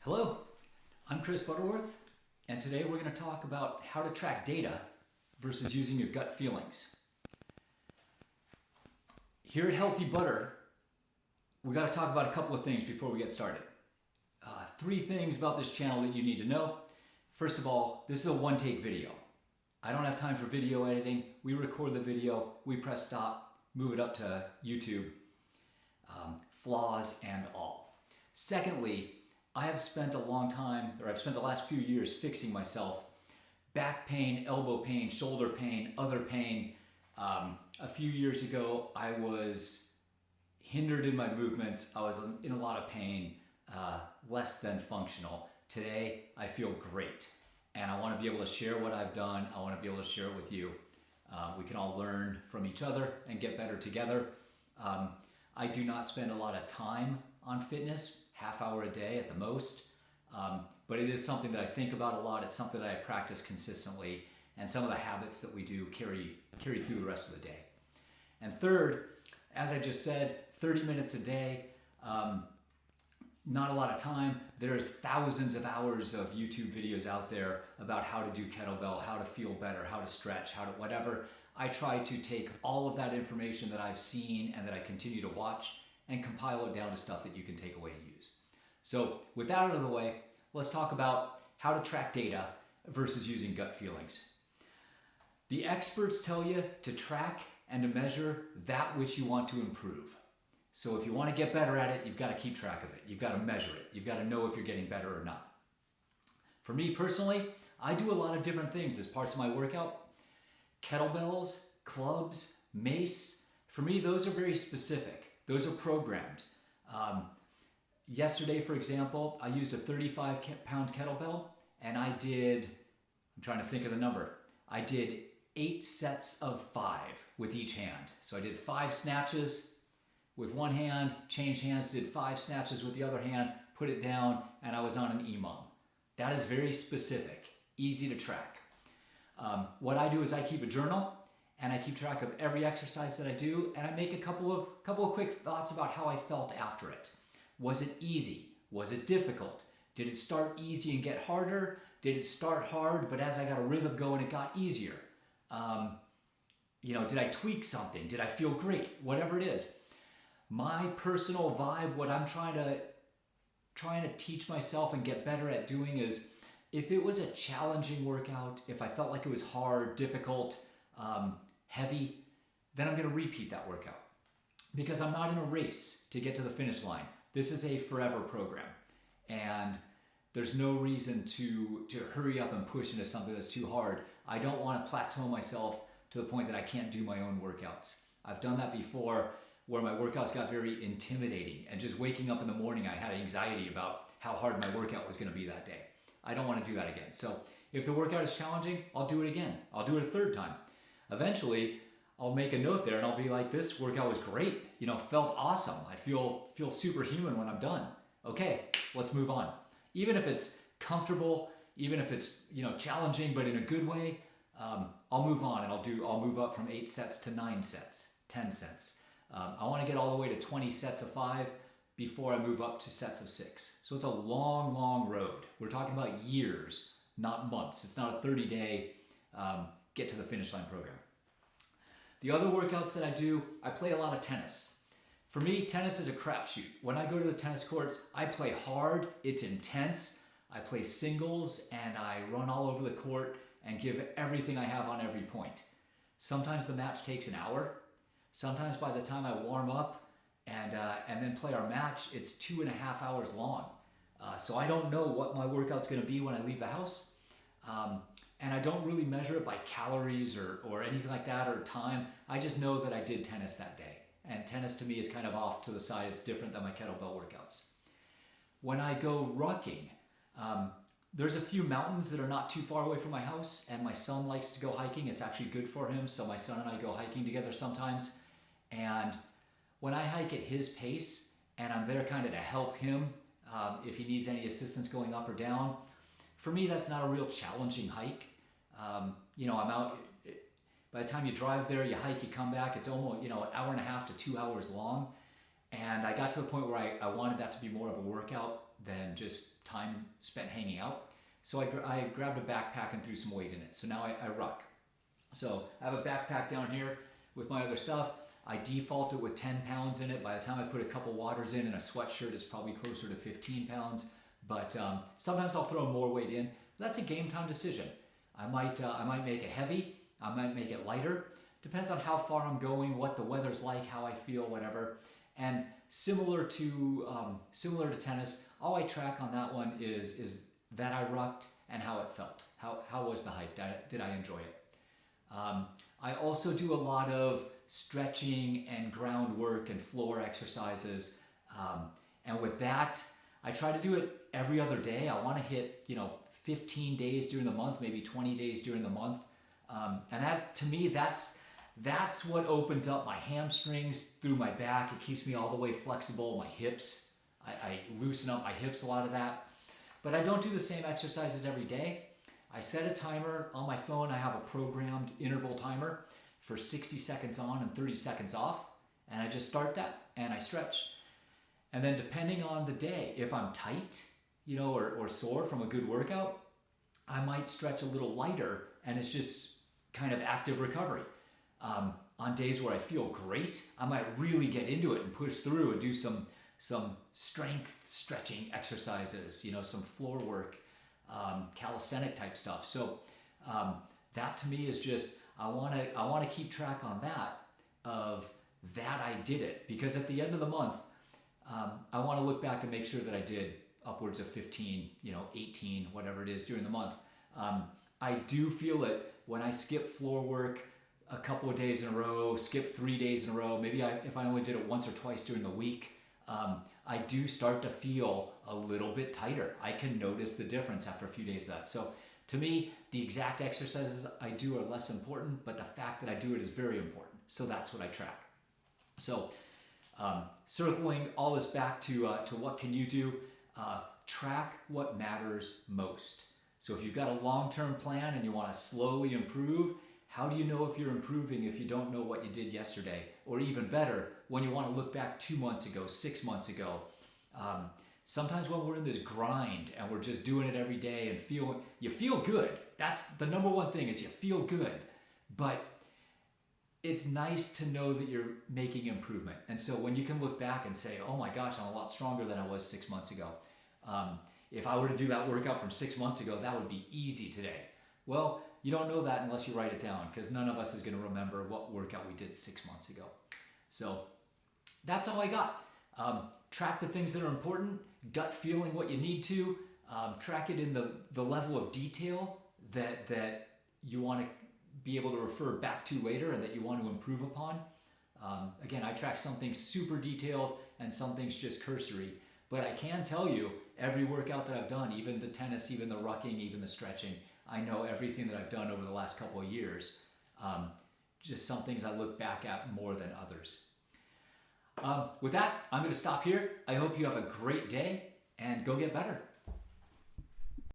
Hello, I'm Chris Butterworth, and today we're going to talk about how to track data versus using your gut feelings. Here at Healthy Butter, we got to talk about a couple of things before we get started. Three things about this channel that you need to know. First of all, this is a one-take video. I don't have time for video editing. We record the video, we press stop, move it up to YouTube, flaws and all. Secondly, I've spent the last few years fixing myself. Back pain, elbow pain, shoulder pain, other pain. A few years ago, I was hindered in my movements. I was in a lot of pain, less than functional. Today, I feel great. And I want to be able to share what I've done. I want to be able to share it with you. We can all learn from each other and get better together. I do not spend a lot of time on fitness, half hour a day at the most, but it is something that I think about a lot. It's something that I practice consistently, and some of the habits that we do carry through the rest of the day. And third, as I just said, 30 minutes a day, not a lot of time. There's thousands of hours of YouTube videos out there about how to do kettlebell, how to feel better, how to stretch, how to whatever. I try to take all of that information that I've seen and that I continue to watch and compile it down to stuff that you can take away and use. So with that out of the way, let's talk about how to track data versus using gut feelings. The experts tell you to track and to measure that which you want to improve. So if you want to get better at it, you've got to keep track of it. You've got to measure it. You've got to know if you're getting better or not. For me personally, I do a lot of different things as parts of my workout. Kettlebells, clubs, mace. For me, those are very specific. Those are programmed. Yesterday, for example, I used a 35-pound kettlebell, and I'm trying to think of the number. I did 8 sets of 5 with each hand. So I did 5 snatches with one hand, changed hands, did 5 snatches with the other hand, put it down, and I was on an EMOM. That is very specific, easy to track. What I do is I keep a journal, and I keep track of every exercise that I do, and I make a couple of quick thoughts about how I felt after it. Was it easy? Was it difficult? Did it start easy and get harder? Did it start hard, but as I got a rhythm going, it got easier? Did I tweak something? Did I feel great? Whatever it is. My personal vibe, what I'm trying to teach myself and get better at doing is, if it was a challenging workout, if I felt like it was hard, difficult, heavy, then I'm going to repeat that workout, because I'm not in a race to get to the finish line. This is a forever program, and there's no reason to hurry up and push into something that's too hard. I don't want to plateau myself to the point that I can't do my own workouts. I've done that before, where my workouts got very intimidating, and just waking up in the morning, I had anxiety about how hard my workout was going to be that day. I don't want to do that again. So if the workout is challenging, I'll do it again. I'll do it a third time. Eventually, I'll make a note there and I'll be like, this workout was great. Felt awesome. I feel superhuman when I'm done. Okay, let's move on. Even if it's comfortable, even if it's challenging, but in a good way, I'll move on, and I'll move up from 8 sets to 9 sets, 10 sets. I want to get all the way to 20 sets of 5 before I move up to sets of 6. So it's a long, long road. We're talking about years, not months. It's not a 30-day get to the finish line program. The other workouts that I do, I play a lot of tennis. For me, tennis is a crapshoot. When I go to the tennis courts, I play hard, it's intense. I play singles, and I run all over the court and give everything I have on every point. Sometimes the match takes an hour. Sometimes by the time I warm up and then play our match, it's 2.5 hours long. So I don't know what my workout's going to be when I leave the house. And I don't really measure it by calories or anything like that, or time. I just know that I did tennis that day. And tennis to me is kind of off to the side. It's different than my kettlebell workouts. When I go rucking, there's a few mountains that are not too far away from my house, and my son likes to go hiking. It's actually good for him, so my son and I go hiking together sometimes. And when I hike at his pace, and I'm there kind of to help him if he needs any assistance going up or down, for me, that's not a real challenging hike. I'm out. By the time you drive there, you hike, you come back, it's almost, an hour and a half to 2 hours long. And I got to the point where I wanted that to be more of a workout than just time spent hanging out. So I grabbed a backpack and threw some weight in it. So now I ruck. So I have a backpack down here with my other stuff. I default it with 10 pounds in it. By the time I put a couple waters in and a sweatshirt, it's probably closer to 15 pounds. But sometimes I'll throw more weight in. That's a game time decision. I might make it heavy. I might make it lighter. Depends on how far I'm going, what the weather's like, how I feel, whatever. And similar to tennis, all I track on that one is that I rucked and how it felt. How was the hike? Did I enjoy it? I also do a lot of stretching and groundwork and floor exercises. And with that, I try to do it every other day. I want to hit 15 days during the month, maybe 20 days during the month. And that, to me, that's what opens up my hamstrings through my back. It keeps me all the way flexible. My hips, I loosen up my hips, a lot of that. But I don't do the same exercises every day. I set a timer on my phone. I have a programmed interval timer for 60 seconds on and 30 seconds off. And I just start that and I stretch. And then depending on the day, if I'm tight, or sore from a good workout, I might stretch a little lighter and it's just kind of active recovery. On days where I feel great, I might really get into it and push through and do some strength stretching exercises, some floor work, calisthenic type stuff. So that to me is just, I want to keep track on that, of that I did it, because at the end of the month, I want to look back and make sure that I did upwards of 15, 18, whatever it is during the month. I do feel it when I skip floor work a couple of days in a row, skip 3 days in a row, maybe if I only did it once or twice during the week, I do start to feel a little bit tighter. I can notice the difference after a few days of that. So to me, the exact exercises I do are less important, but the fact that I do it is very important. So that's what I track. So circling all this back to what can you do, track what matters most. So if you've got a long-term plan and you want to slowly improve, how do you know if you're improving if you don't know what you did yesterday? Or even better, when you want to look back 2 months ago, 6 months ago. Sometimes when we're in this grind and we're just doing it every day and you feel good. That's the number one thing, is you feel good. But it's nice to know that you're making improvement. And so when you can look back and say, oh my gosh, I'm a lot stronger than I was 6 months ago. If I were to do that workout from 6 months ago, that would be easy today. Well, you don't know that unless you write it down, because none of us is going to remember what workout we did 6 months ago. So that's all I got. Track the things that are important, gut feeling what you need to, track it in the level of detail that you want to be able to refer back to later and that you want to improve upon. Again, I track some things super detailed and some things just cursory, but I can tell you every workout that I've done, even the tennis, even the rucking, even the stretching, I know everything that I've done over the last couple of years. Just some things I look back at more than others. With that, I'm going to stop here. I hope you have a great day and go get better.